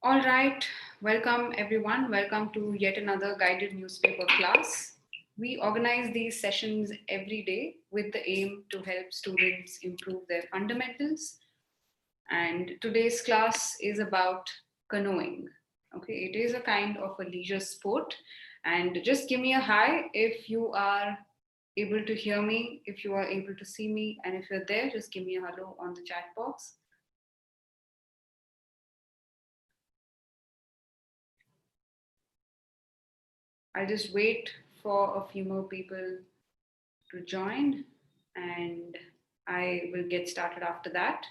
All right, welcome everyone. Welcome to yet another guided newspaper class. We organize these sessions every day with the aim to help students improve their fundamentals. And today's class is about canoeing. Okay, it is a kind of a leisure sport. And just give me a hi if you are able to hear me, if you are able to see me, and if you're there, just give me a hello on the chat box. I'll just wait for a few more people to join and I will get started after that.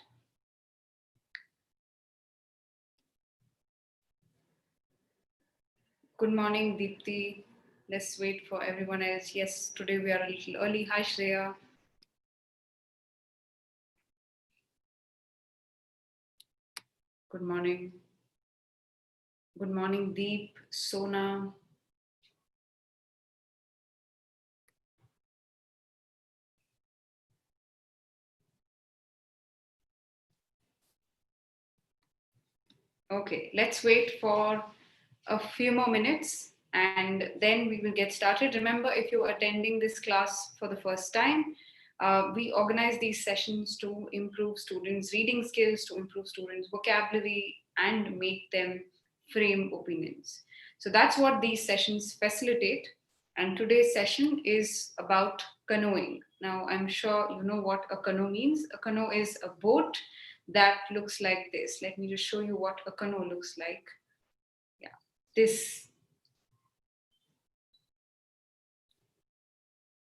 Good morning, Deepthi. Let's wait for everyone else. Yes, today we are a little early. Hi, Shreya. Good morning. Good morning, Deep, Sona. Okay, let's wait for a few more minutes and then we will get started. Remember, if you're attending this class for the first time, we organize these sessions to improve students' reading skills, to improve students' vocabulary, and make them frame opinions. So that's what these sessions facilitate. And today's session is about canoeing. Now, I'm sure you know what a canoe means. A canoe is a boat that looks like this. Let me just show you what a canoe looks like. Yeah, this.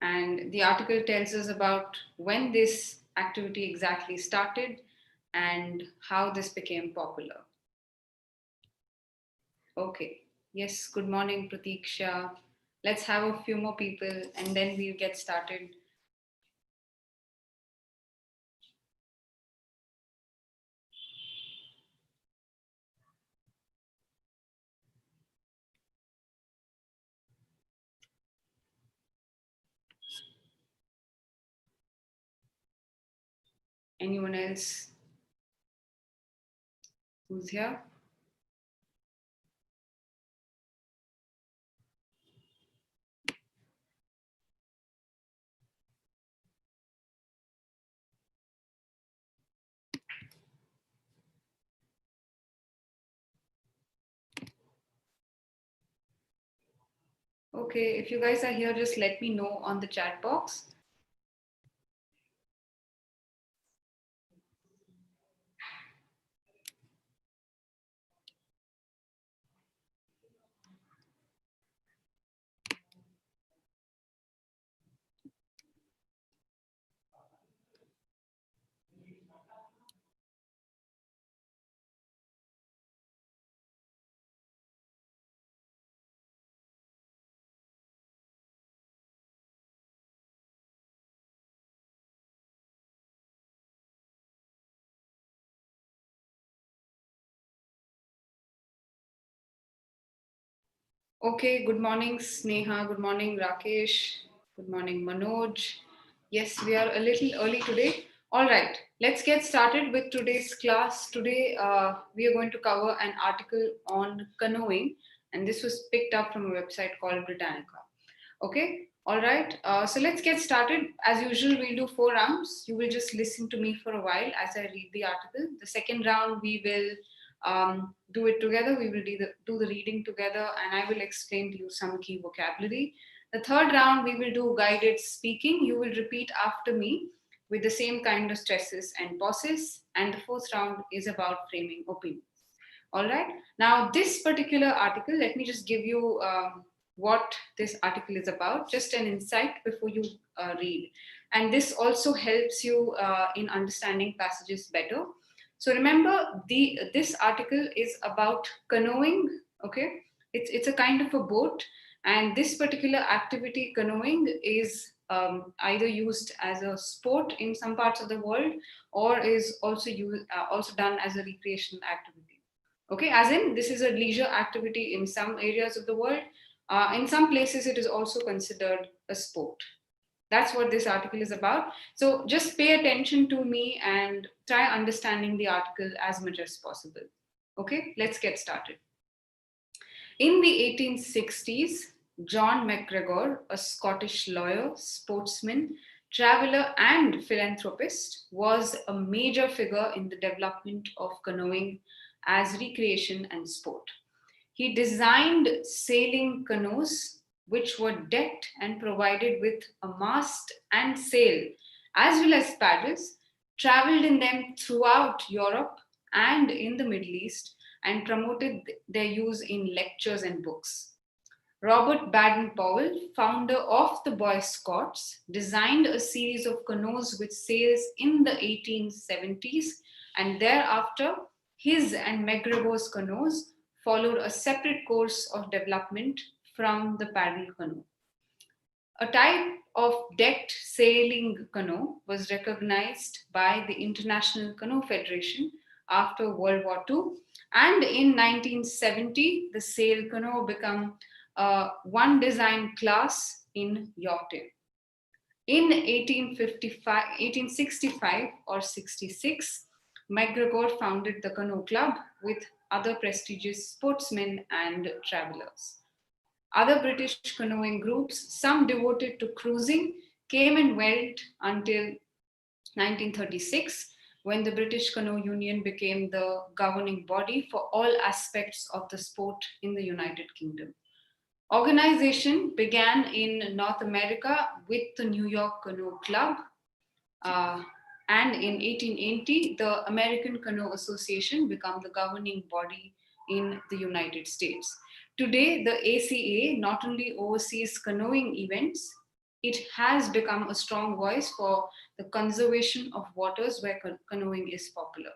And the article tells us about when this activity exactly started and how this became popular. Okay, yes, good morning, Pratiksha. Let's have a few more people and then we'll get started. Anyone else who's here? Okay, if you guys are here, just let me know on the chat box. Okay, good morning, Sneha. Good morning, Rakesh. Good morning, Manoj. Yes, we are a little early today. All right, let's get started with today's class. Today, we are going to cover an article on canoeing, and this was picked up from a website called Britannica. Okay, all right. So let's get started. As usual, we'll do 4 rounds. You will just listen to me for a while as I read the article. The second round, we will do it together. We will do the reading together, and I will explain to you some key vocabulary. The third round, we will do guided speaking. You will repeat after me with the same kind of stresses and pauses. And the fourth round is about framing opinions. All right. Now, this particular article, let me just give you what this article is about, just an insight before you read. And this also helps you in understanding passages better. So remember, this article is about canoeing. Okay, it's a kind of a boat, and this particular activity, canoeing, is either used as a sport in some parts of the world, or is also also done as a recreational activity. Okay, as in this is a leisure activity in some areas of the world. In some places, it is also considered a sport. That's what this article is about. So just pay attention to me and try understanding the article as much as possible. Okay, let's get started. In the 1860s, John MacGregor, a Scottish lawyer, sportsman, traveler, and philanthropist, was a major figure in the development of canoeing as recreation and sport. He designed sailing canoes, which were decked and provided with a mast and sail, as well as paddles, traveled in them throughout Europe and in the Middle East, and promoted their use in lectures and books. Robert Baden-Powell, founder of the Boy Scouts, designed a series of canoes with sails in the 1870s, and thereafter his and MacGregor's canoes followed a separate course of development from the paddle canoe. A type of decked sailing canoe was recognized by the International Canoe Federation after World War II, and in 1970, the sail canoe became one design class in yachting. In 1865 or 66, MacGregor founded the Canoe Club with other prestigious sportsmen and travelers. Other British canoeing groups, some devoted to cruising, came and went until 1936, when the British Canoe Union became the governing body for all aspects of the sport in the United Kingdom. Organization began in North America with the New York Canoe Club, uh, and in 1880, the American Canoe Association became the governing body in the United States. Today, the ACA not only oversees canoeing events, it has become a strong voice for the conservation of waters where canoeing is popular.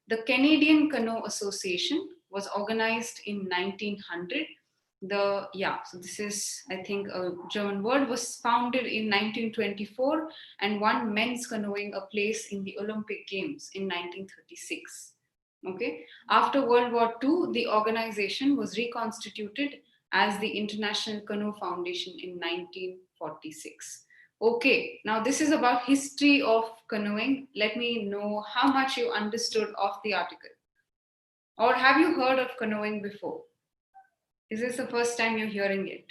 The Canadian Canoe Association was organized in 1900. So this is, I think, a German word, was founded in 1924 and won men's canoeing a place in the Olympic Games in 1936. Okay. After World War II, the organization was reconstituted as the International Canoe Foundation in 1946. Okay, now this is about history of canoeing. Let me know how much you understood of the article. Or have you heard of canoeing before? Is this the first time you're hearing it?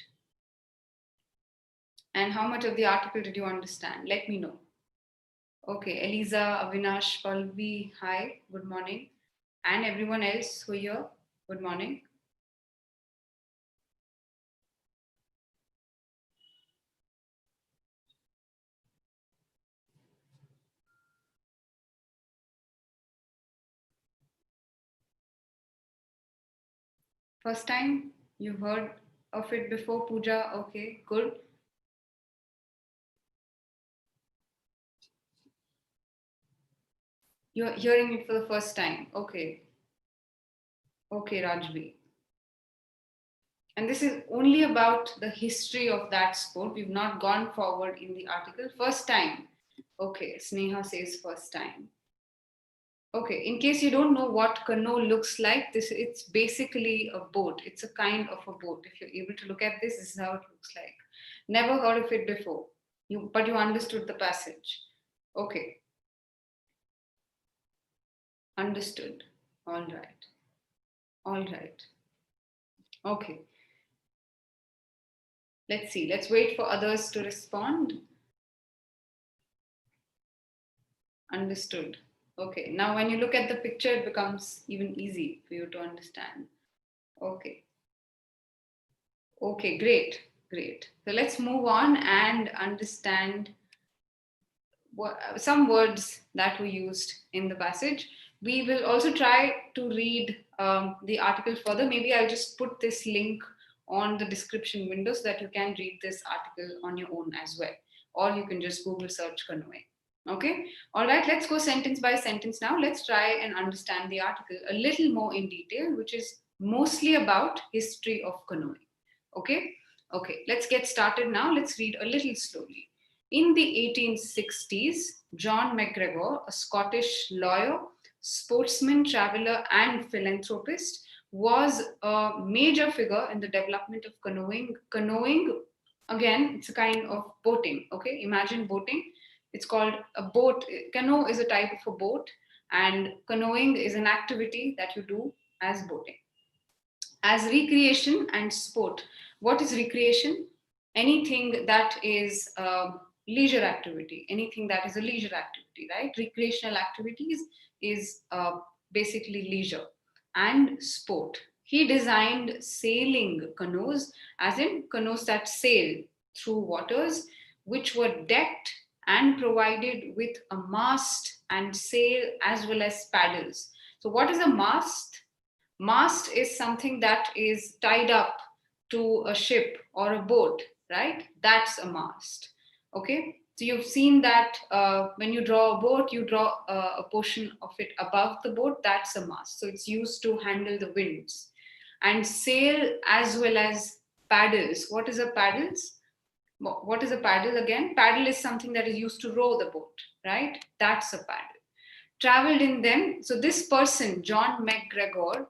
And how much of the article did you understand? Let me know. Okay, Eliza, Avinash, Palvi, hi, good morning. And everyone else who are here, good morning. First time you've heard of it before, Pooja? Okay, good. You're hearing it for the first time. Okay. Okay, Rajvi. And this is only about the history of that sport. We've not gone forward in the article. First time. Okay, Sneha says first time. Okay, in case you don't know what canoe looks like, it's basically a boat. It's a kind of a boat. If you're able to look at this, this is how it looks like. Never heard of it before. But you understood the passage. Okay. Understood. All right. All right. Okay. Let's see. Let's wait for others to respond. Understood. Okay. Now, when you look at the picture, it becomes even easy for you to understand. Okay. Okay, great. Great. So let's move on and understand some words that were used in the passage. We will also try to read the article further. Maybe I'll just put this link on the description window so that you can read this article on your own as well. Or you can just Google search canoeing. Okay, all right, let's go sentence by sentence now. Let's try and understand the article a little more in detail, which is mostly about history of canoeing. Okay, okay, let's get started now. Let's read a little slowly. In the 1860s, John MacGregor, a Scottish lawyer, sportsman, traveler, and philanthropist, was a major figure in the development of canoeing. Canoeing, again, it's a kind of boating. Okay, imagine boating. It's called a boat. Canoe is a type of a boat, and canoeing is an activity that you do as boating. As recreation and sport, what is recreation? Anything that is leisure activity, anything that is a leisure activity, right? Recreational activities is basically leisure. And sport, he designed sailing canoes, as in canoes that sail through waters, which were decked and provided with a mast and sail as well as paddles. So what is a mast? Mast is something that is tied up to a ship or a boat, right? That's a mast. Okay. So you've seen that when you draw a boat, you draw a portion of it above the boat. That's a mast. So it's used to handle the winds. And sail as well as paddles. What is a paddles? What is a paddle again? Paddle is something that is used to row the boat, right? That's a paddle. Traveled in them. So this person, John McGregor,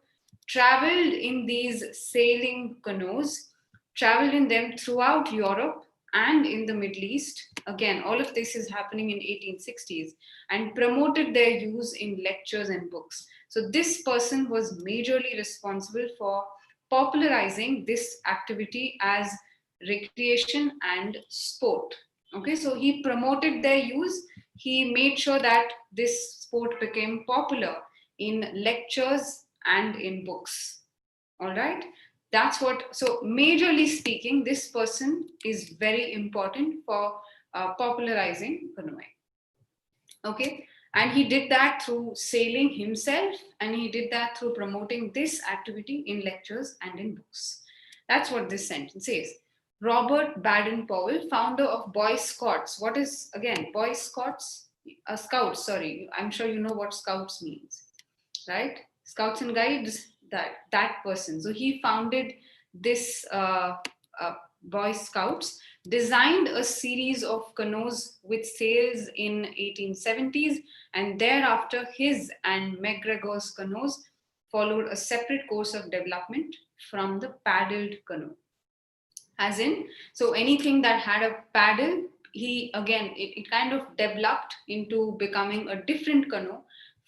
traveled in these sailing canoes, traveled in them throughout Europe and in the Middle East. Again, all of this is happening in 1860s, and promoted their use in lectures and books. So this person was majorly responsible for popularizing this activity as recreation and sport. Okay, so he promoted their use. He made sure that this sport became popular in lectures and in books. All right, that's what. So majorly speaking, this person is very important for popularizing canoeing. Okay, and he did that through sailing himself, and he did that through promoting this activity in lectures and in books. That's what this sentence says. Robert Baden Powell, founder of Boy Scouts. What is again Boy Scouts? Scouts, sorry, I'm sure you know what Scouts means, right? Scouts and Guides, that person. So he founded this Boy Scouts, designed a series of canoes with sails in 1870s, and thereafter his and McGregor's canoes followed a separate course of development from the paddled canoe. As in, so anything that had a paddle, he again, it kind of developed into becoming a different canoe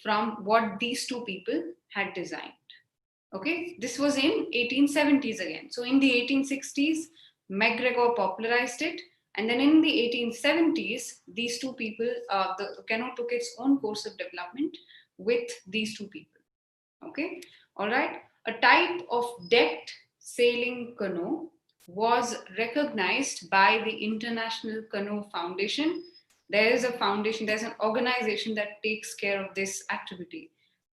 from what these two people had designed. Okay, this was in 1870s again. So in the 1860s, McGregor popularized it, and then in the 1870s, these two people, the canoe took its own course of development with these two people. Okay, all right. A type of decked sailing canoe was recognized by the International Canoe Foundation. There is a foundation, there's an organization that takes care of this activity.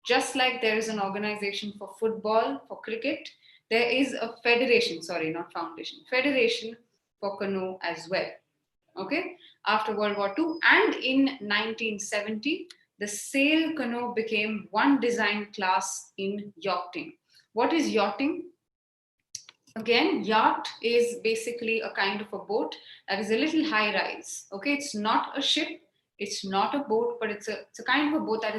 Just like there is an organization for football, for cricket, there is a federation, sorry, not foundation, federation for canoe as well. Okay, after World War II, and in 1970, the sail canoe became one design class in yachting. What is yachting? Again, yacht is basically a kind of a boat that is a little high rise. Okay, it's not a ship, it's not a boat, but it's a kind of a boat that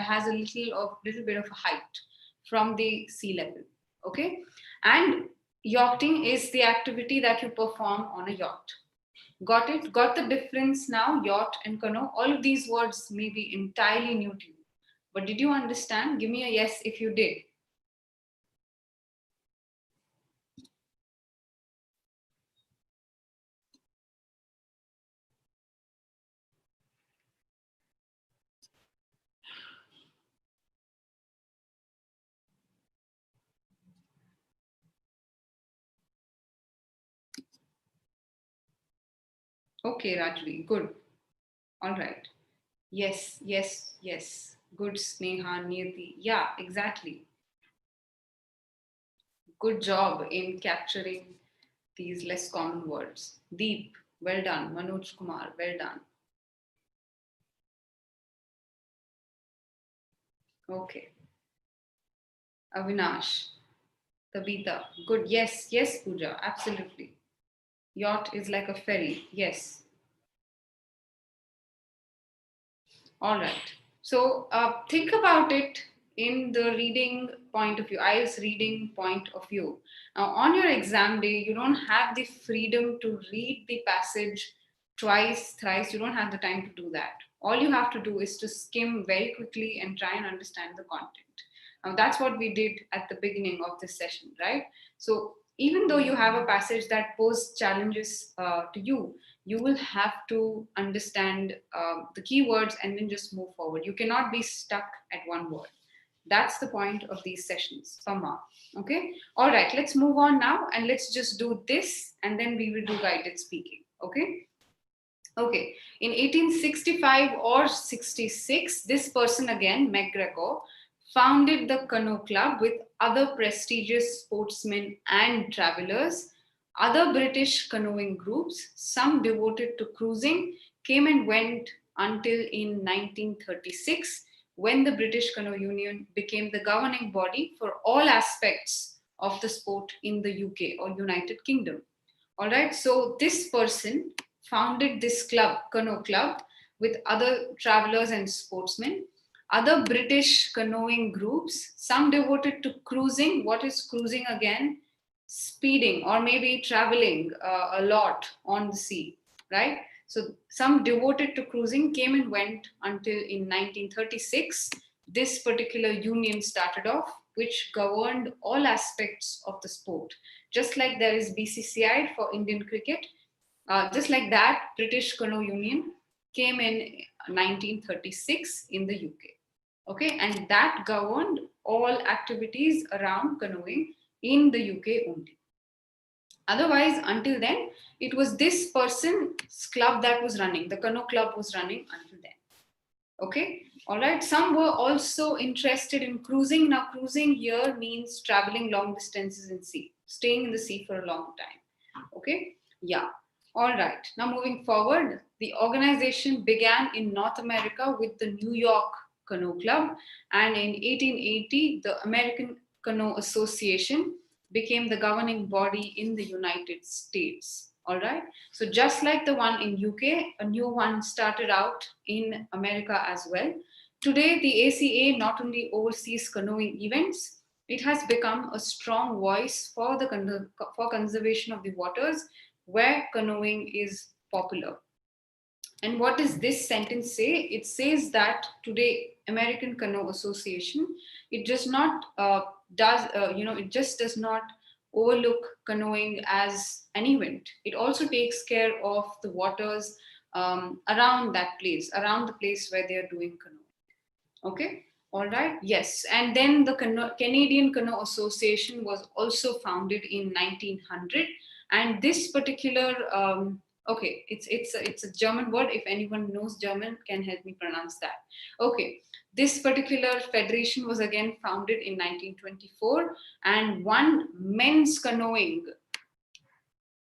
has a little bit of a height from the sea level. Okay, and yachting is the activity that you perform on a yacht. Got it? Got the difference now? Yacht and canoe. All of these words may be entirely new to you. But did you understand? Give me a yes if you did. Okay, Rajvi. Good. All right. Yes, yes, yes. Good, Sneha, Niyati. Yeah, exactly. Good job in capturing these less common words. Deep, well done. Manoj Kumar, well done. Okay. Avinash, Tabitha. Good. Yes, yes, Pooja. Absolutely. Yacht is like a ferry. Yes. All right. So think about it in the reading point of view, IELTS reading point of view. Now, on your exam day, you don't have the freedom to read the passage twice, thrice. You don't have the time to do that. All you have to do is to skim very quickly and try and understand the content. That's what we did at the beginning of this session, right? So even though you have a passage that poses challenges to you, you will have to understand the keywords and then just move forward. You cannot be stuck at one word. That's the point of these sessions, Pama. Okay. All right. Let's move on now and let's just do this and then we will do guided speaking. Okay. Okay. In 1865 or 66, this person again, McGregor, founded the Canoe Club with other prestigious sportsmen and travelers. Other British canoeing groups, some devoted to cruising, came and went until in 1936, when the British Canoe Union became the governing body for all aspects of the sport in the UK or United Kingdom. All right, so this person founded this club, Canoe Club, with other travelers and sportsmen, other British canoeing groups, some devoted to cruising. What is cruising again? Speeding or maybe traveling a lot on the sea, right? So some devoted to cruising came and went until in 1936. This particular union started off, which governed all aspects of the sport. Just like there is BCCI for Indian cricket, just like that, British Canoe Union came in 1936 in the UK. Okay, and that governed all activities around canoeing in the UK only. Otherwise, until then, it was this person's club that was running. The Canoe Club was running until then. Okay, all right. Some were also interested in cruising. Now, cruising here means traveling long distances in sea, staying in the sea for a long time. Okay, yeah. All right. Now, moving forward, the organization began in North America with the New York Canoe Club, and in 1880, the American Canoe Association became the governing body in the United States. All right. So just like the one in UK, a new one started out in America as well. Today, the ACA not only oversees canoeing events, it has become a strong voice for the for conservation of the waters where canoeing is popular. And what does this sentence say? It says that today American Canoe Association, it just not it just does not overlook canoeing as an event. It also takes care of the waters around that place, around the place where they are doing canoeing. Okay, all right, yes. And then the Canadian Canoe Association was also founded in 1900, and this particular okay, it's a German word. If anyone knows German, can help me pronounce that. Okay, this particular federation was again founded in 1924, and one men's canoeing.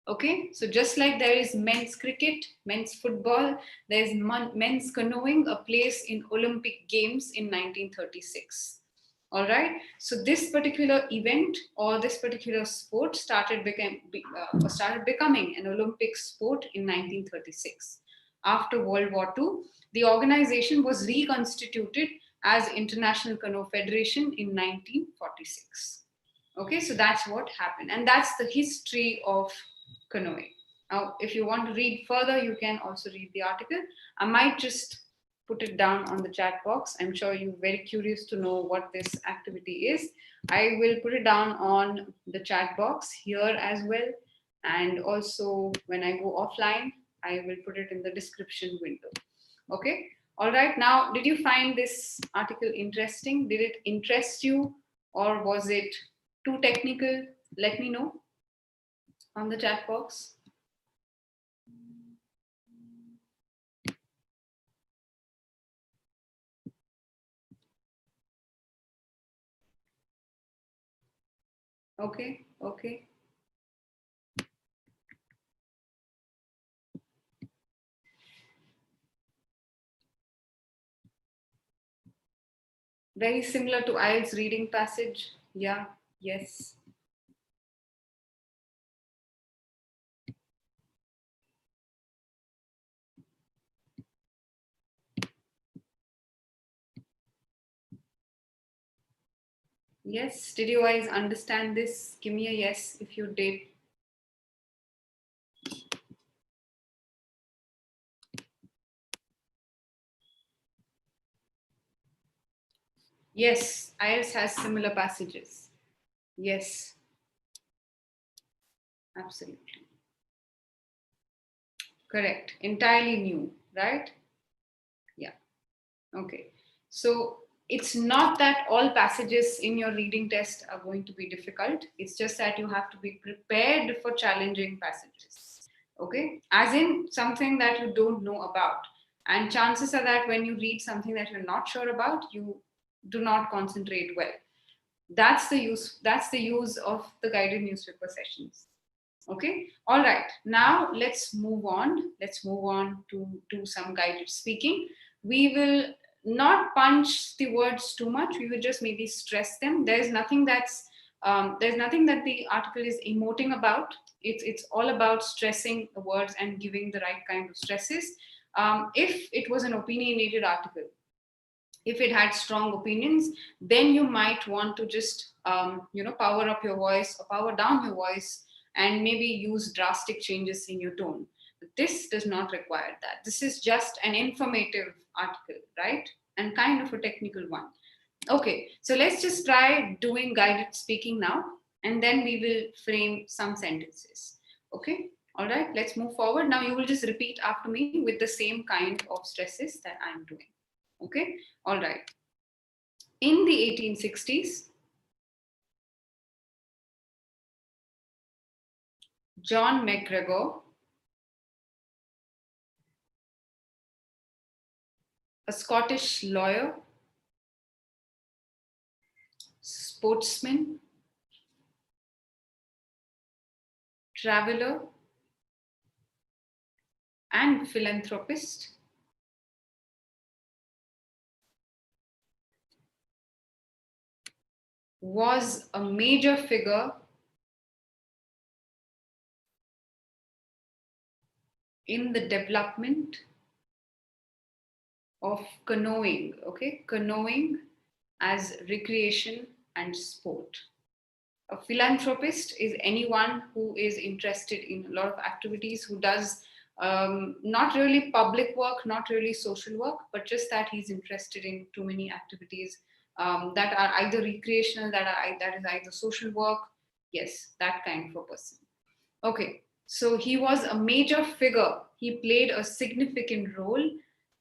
Okay, so just like there is men's cricket, men's football, there's men's canoeing, a place in Olympic Games in 1936. All right, so this particular event or this particular sport started becoming an Olympic sport in 1936. After World War II, the organization was reconstituted as International Canoe Federation in 1946. Okay, so that's what happened, and that's the history of canoeing. Now, if you want to read further, you can also read the article. I might just put it down on the chat box. I'm sure you're very curious to know what this activity is. I will put it down on the chat box here as well. And also, when I go offline, I will put it in the description window. Okay. All right. Now, did you find this article interesting? Did it interest you, or was it too technical? Let me know on the chat box. Okay, okay. Very similar to IELTS reading passage. Yeah, yes. Yes, did you guys understand this? Give me a yes if you did. Yes, IELTS has similar passages. Yes, absolutely. Correct. Entirely new, right? Yeah. Okay. So it's not that all passages in your reading test are going to be difficult. It's just that you have to be prepared for challenging passages. Okay. As in something that you don't know about. And chances are that when you read something that you're not sure about, you do not concentrate well. That's the use of the guided newspaper sessions. Okay, all right, now let's move on to do some guided speaking. We will not punch the words too much, we will just maybe stress them. There's nothing that the article is emoting about. It's all about stressing the words and giving the right kind of stresses. If it was an opinionated article, if it had strong opinions, then you might want to just power up your voice or power down your voice and maybe use drastic changes in your tone. But this does not require that. This is just an informative article, right? And kind of a technical one. Okay, so let's just try doing guided speaking now, and then we will frame some sentences. Okay, all right, let's move forward. Now you will just repeat after me with the same kind of stresses that I'm doing. Okay, all right. In the 1860s, John McGregor, a Scottish lawyer, sportsman, traveler, and philanthropist, was a major figure in the development of canoeing. Okay, canoeing as recreation and sport. A philanthropist is anyone who is interested in a lot of activities, who does not really public work, not really social work, but just that he's interested in too many activities that are either recreational, that is either social work. Yes, that kind of a person. Okay, so he was a major figure. He played a significant role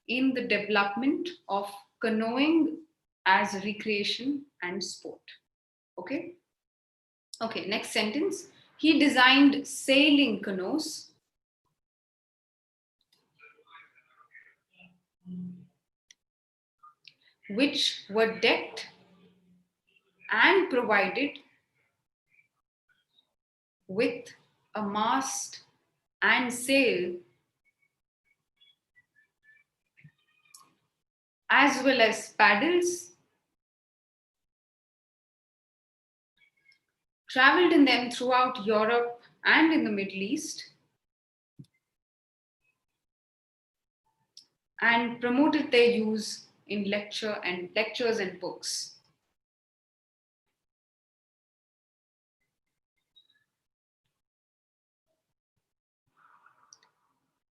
in the development of canoeing as recreation and sport. Okay, okay, next sentence. He designed sailing canoes which were decked and provided with a mast and sail, as well as paddles, traveled in them throughout Europe and in the Middle East, and promoted their use in lectures and books.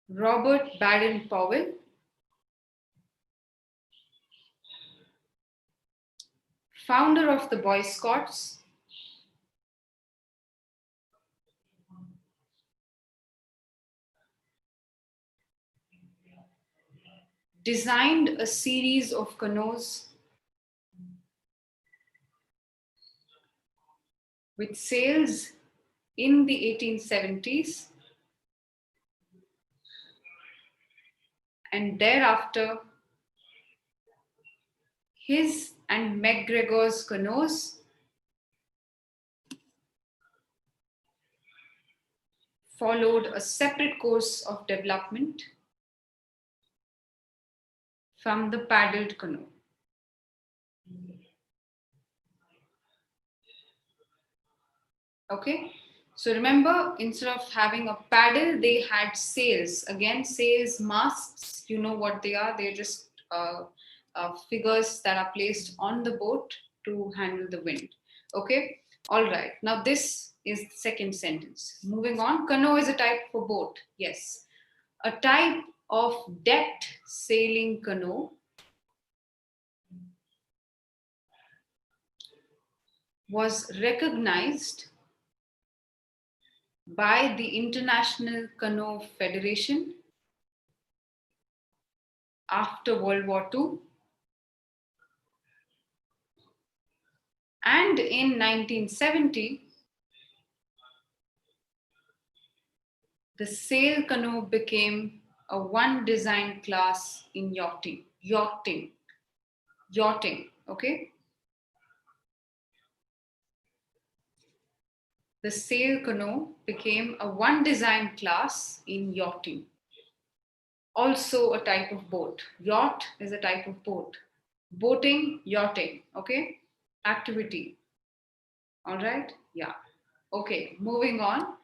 Robert Baden-Powell, founder of the Boy Scouts, designed a series of canoes with sails in the 1870s, and thereafter his and McGregor's canoes followed a separate course of development from the paddled canoe. Okay, so remember, instead of having a paddle, they had sails. Again, sails, masts, you know what they are. They're just figures that are placed on the boat to handle the wind. Okay, all right. Now, this is the second sentence. Moving on, canoe is a type of a boat. Yes, a type of decked sailing canoe was recognized by the International Canoe Federation after World War II, and in 1970, the sail canoe became a one design class in yachting, okay? The sail canoe became a one design class in yachting. Also a type of boat. Yacht is a type of boat. Boating, yachting, okay? Activity. All right? Yeah. Okay, moving on.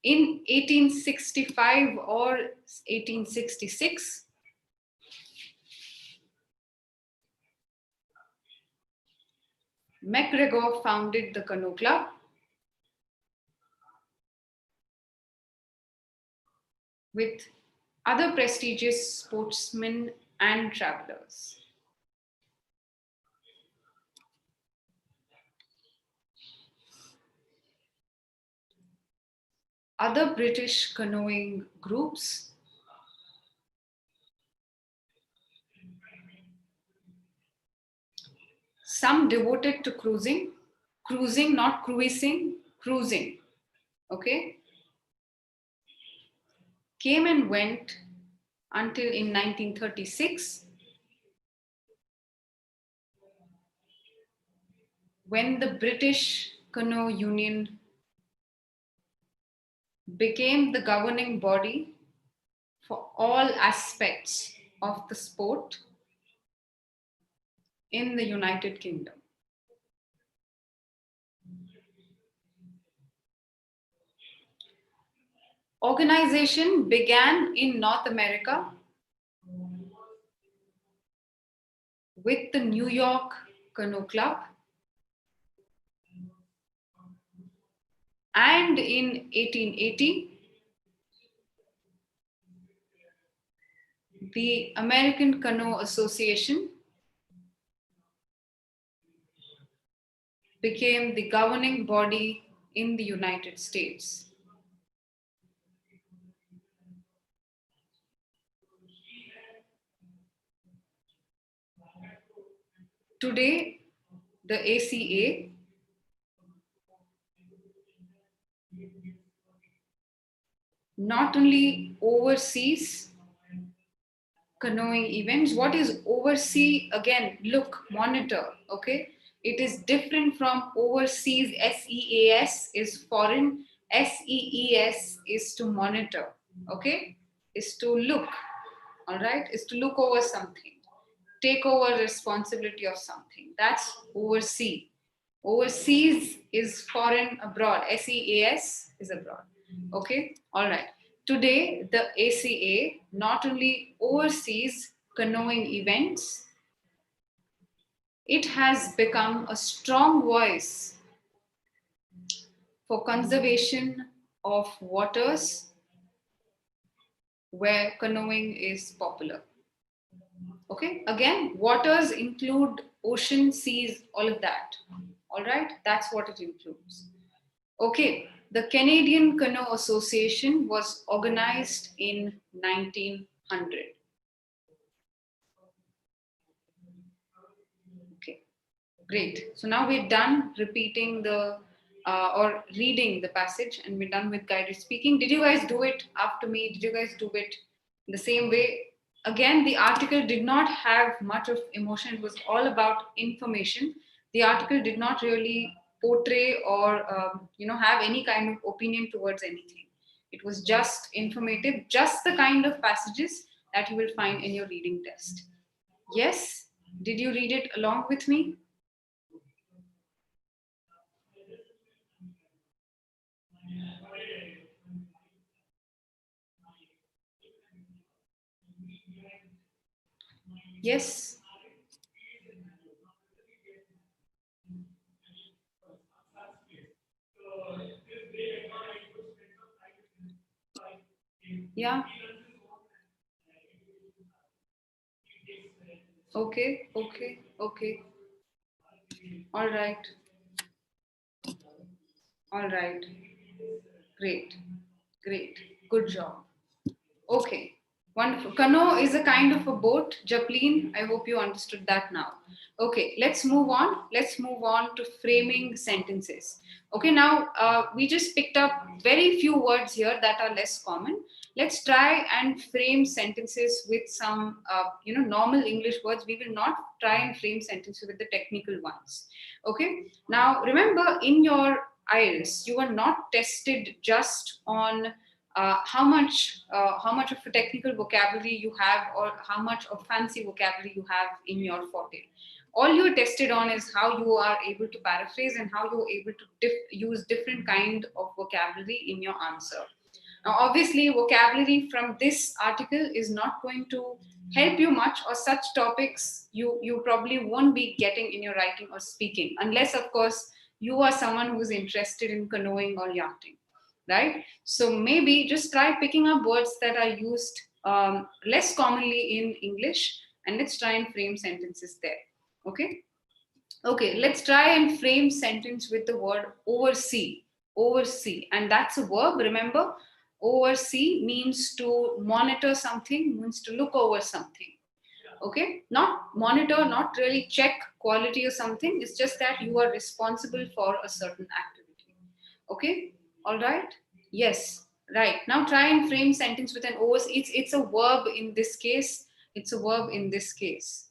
In 1865 or 1866, MacGregor founded the Canoe Club. With other prestigious sportsmen and travelers. Other British canoeing groups, some devoted to cruising, not cruising, cruising, okay, came and went until in 1936, when the British Canoe Union became the governing body for all aspects of the sport in the United Kingdom. Organization began in North America with the New York Canoe Club, and in 1880, the American Canoe Association became the governing body in the United States. Today, the ACA not only oversees canoeing events. What is oversee? Again, look, monitor, okay? It is different from overseas. SEAS is foreign, SEES is to monitor, okay? Is to look, all right? Is to look over something, take over responsibility of something. That's oversee. Overseas is foreign, abroad. SEAS is abroad. Okay, all right. Today, the ACA not only oversees canoeing events, it has become a strong voice for conservation of waters where canoeing is popular. Okay, again, waters include ocean, seas, all of that. All right, that's what it includes. Okay, the Canadian Canoe Association was organized in 1900. Okay, great. So now we're done repeating the or reading the passage, and we're done with guided speaking. Did you guys do it after me? Did you guys do it the same way? Again, the article did not have much of emotion. It was all about information. The article did not really portray or have any kind of opinion towards anything. It was just informative, just the kind of passages that you will find in your reading test. Yes, did you read it along with me? Yes. Yeah. Okay. Okay. Okay. All right. All right. Great. Great. Good job. Okay, wonderful. Canoe is a kind of a boat. Japleen, I hope you understood that now. Okay, let's move on. Let's move on to framing sentences. Okay, now we just picked up very few words here that are less common. Let's try and frame sentences with some, normal English words. We will not try and frame sentences with the technical ones. Okay, now remember in your IELTS, you are not tested just on how much of a technical vocabulary you have or how much of fancy vocabulary you have in your forte. All you're tested on is how you are able to paraphrase and how you're able to use different kind of vocabulary in your answer. Now, obviously, vocabulary from this article is not going to help you much, or such topics you probably won't be getting in your writing or speaking, unless, of course, you are someone who's interested in canoeing or yachting, right? So maybe just try picking up words that are used less commonly in English, and let's try and frame sentences there. Okay. Okay, let's try and frame sentence with the word oversee. Oversee, and that's a verb. Remember, oversee means to monitor something, means to look over something. Okay, not monitor, not really check quality or something. It's just that you are responsible for a certain activity. Okay, all right. Yes, right. Now try and frame sentence with an oversee. It's a verb in this case. It's a verb in this case.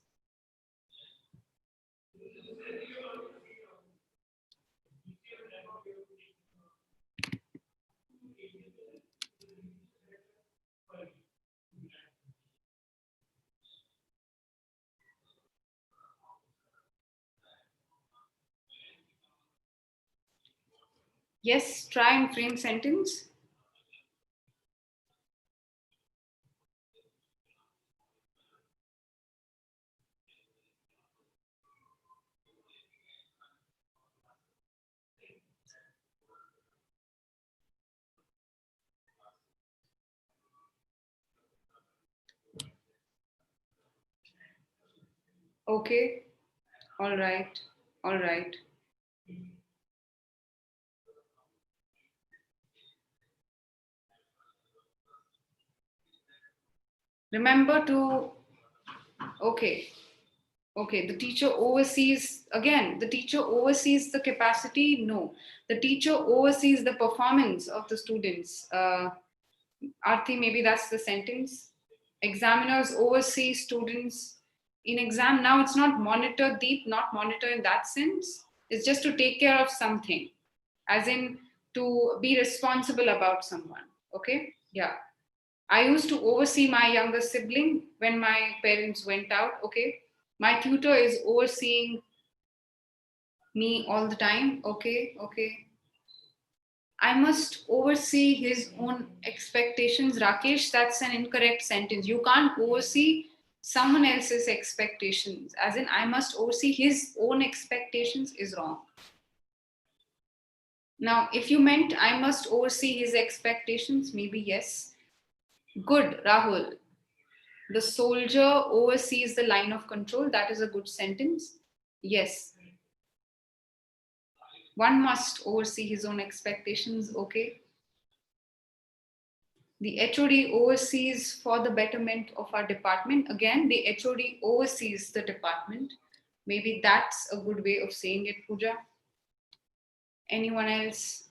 Yes, try and frame sentence. Okay, all right, all right. Remember to, okay, okay, the teacher oversees, again, the teacher oversees the capacity. No, the teacher oversees the performance of the students. Arti, maybe that's the sentence. Examiners oversee students in exam. Now it's not monitor, deep, not monitor in that sense. It's just to take care of something, as in to be responsible about someone. Okay, yeah. I used to oversee my younger sibling when my parents went out. Okay, my tutor is overseeing me all the time. Okay, okay. I must oversee his own expectations. Rakesh, that's an incorrect sentence. You can't oversee someone else's expectations. As in, I must oversee his own expectations is wrong. Now, if you meant I must oversee his expectations, maybe yes. Good, Rahul. The soldier oversees the line of control. That is a good sentence. Yes. One must oversee his own expectations. Okay. The HOD oversees for the betterment of our department. Again, the HOD oversees the department. Maybe that's a good way of saying it, Pooja. Anyone else?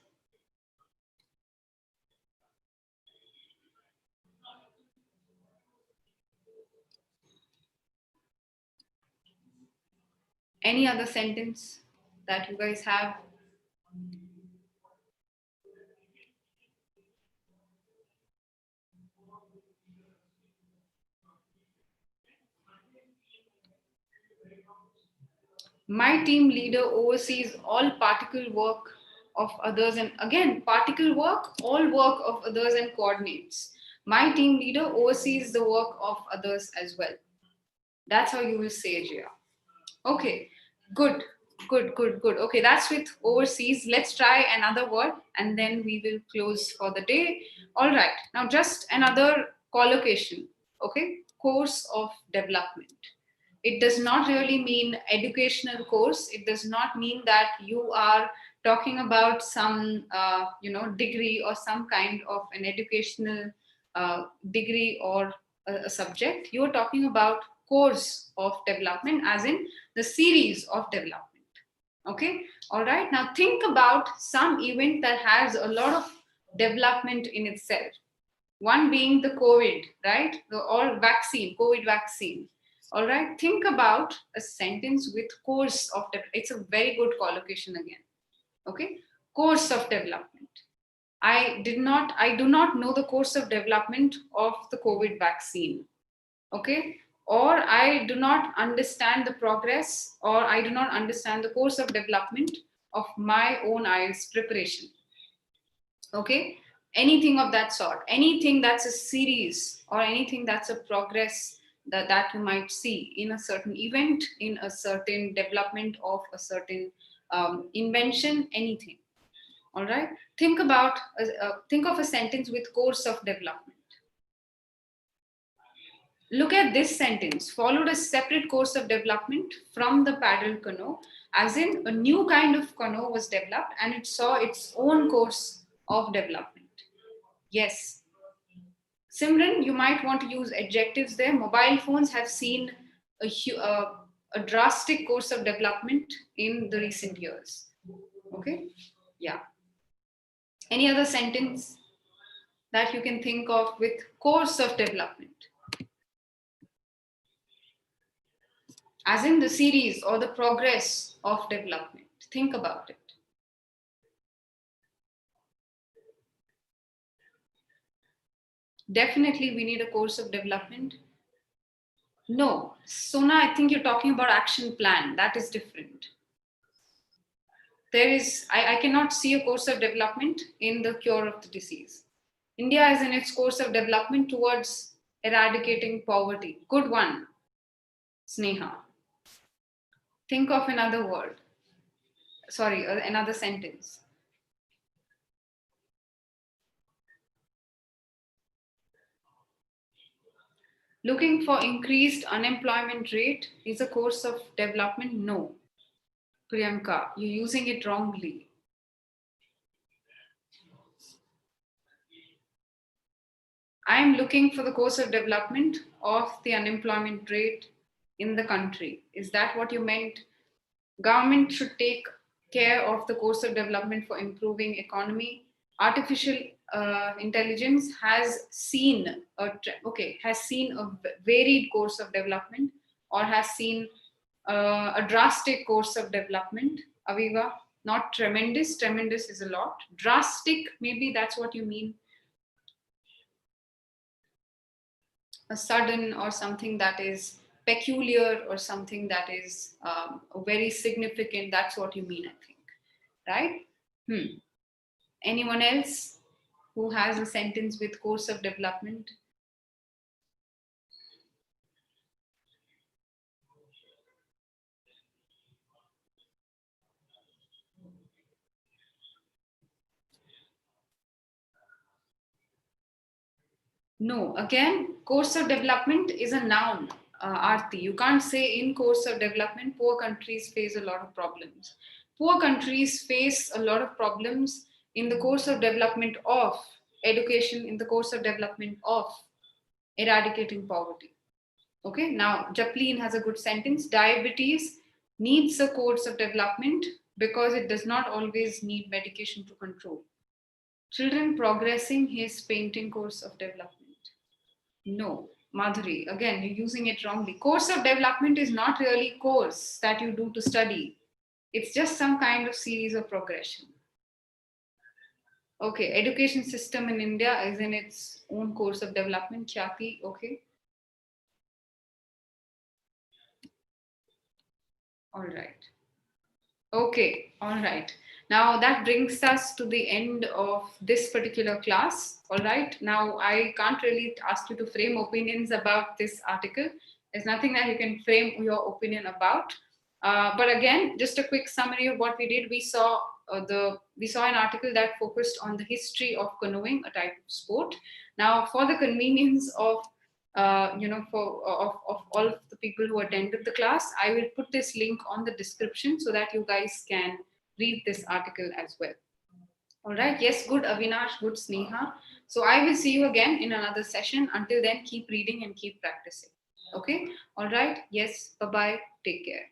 Any other sentence that you guys have? My team leader oversees all particle work of others, and again, particle work, all work of others and coordinates. My team leader oversees the work of others as well. That's how you will say, Jia. Okay, good, good, good, good. Okay, that's with overseas. Let's try another word and then we will close for the day. All right, now just another collocation. Okay, course of development. It does not really mean educational course. It does not mean that you are talking about some, degree or some kind of an educational degree or a subject. You are talking about course of development, as in the series of development. Okay, all right. Now think about some event that has a lot of development in itself. One being the COVID, right? Or vaccine, COVID vaccine. All right. Think about a sentence with course of it's a very good collocation again. Okay, course of development. I do not know the course of development of the COVID vaccine. Okay, or I do not understand the progress, or I do not understand the course of development of my own IELTS preparation. Okay, anything of that sort, anything that's a series or anything that's a progress that you might see in a certain event, in a certain development of a certain invention, anything. All right, think of a sentence with course of development. Look at this sentence: followed a separate course of development from the paddle canoe, as in a new kind of canoe was developed and it saw its own course of development. Yes. Simran, you might want to use adjectives there. Mobile phones have seen a drastic course of development in the recent years. Okay? Yeah. Any other sentence that you can think of with course of development? As in the series or the progress of development. Think about it. Definitely, we need a course of development. No, Sona, I think you're talking about action plan. That is different. I cannot see a course of development in the cure of the disease. India is in its course of development towards eradicating poverty. Good one, Sneha. Think of another word. Sorry, another sentence. Looking for increased unemployment rate is a course of development? No. Priyanka, you're using it wrongly. I am looking for the course of development of the unemployment rate in the country. Is that what you meant? Government should take care of the course of development for improving economy. Artificial intelligence has seen a varied course of development, or has seen a drastic course of development. Aviva, not tremendous. Tremendous is a lot. Drastic, maybe that's what you mean. A sudden, or something that is peculiar, or something that is very significant. That's what you mean, I think. Right? Anyone else who has a sentence with course of development? No, again, course of development is a noun, Aarti. You can't say in course of development, poor countries face a lot of problems. Poor countries face a lot of problems in the course of development of education, in the course of development of eradicating poverty. Okay, now Japleen has a good sentence. Diabetes needs a course of development because it does not always need medication to control. Children progressing his painting course of development. No, Madhuri, again, you're using it wrongly. Course of development is not really course that you do to study. It's just some kind of series of progression. Okay, education system in India is in its own course of development. Khyati, okay. All right. Okay, all right. Now that brings us to the end of this particular class. All right. Now I can't really ask you to frame opinions about this article. There's nothing that you can frame your opinion about. But again, just a quick summary of what we did. We saw an article that focused on the history of canoeing, a type of sport. Now, for the convenience of of all of the people who attended the class, I will put this link on the description so that you guys can read this article as well. All right. Yes, good Avinash, good Sneha. So I will see you again in another session. Until then, keep reading and keep practicing. Okay. All right. Yes. Bye bye. Take care.